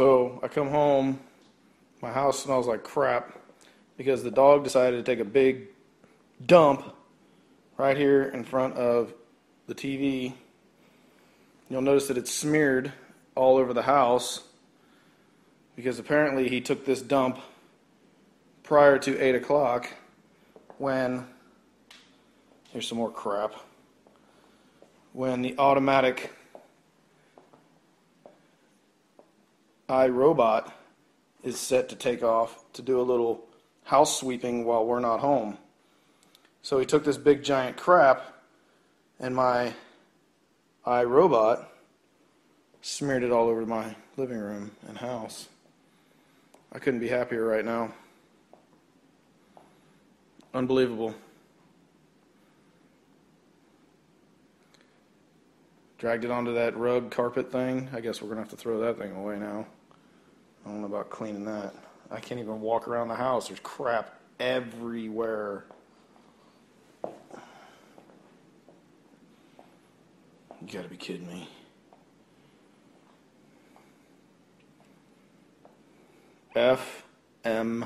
So I come home, my house smells like crap because the dog decided to take a big dump right here in front of the TV. You'll notice that it's smeared all over the house because apparently he took this dump prior to 8 o'clock when, here's some more crap, when the automatic iRobot is set to take off to do a little house sweeping while we're not home. So he took this big giant crap and my iRobot smeared it all over my living room and house. I couldn't be happier right now. Unbelievable. Dragged it onto that rug carpet thing. I guess we're going to have to throw that thing away now. I don't know about cleaning that. I can't even walk around the house. There's crap everywhere. You gotta be kidding me. FML.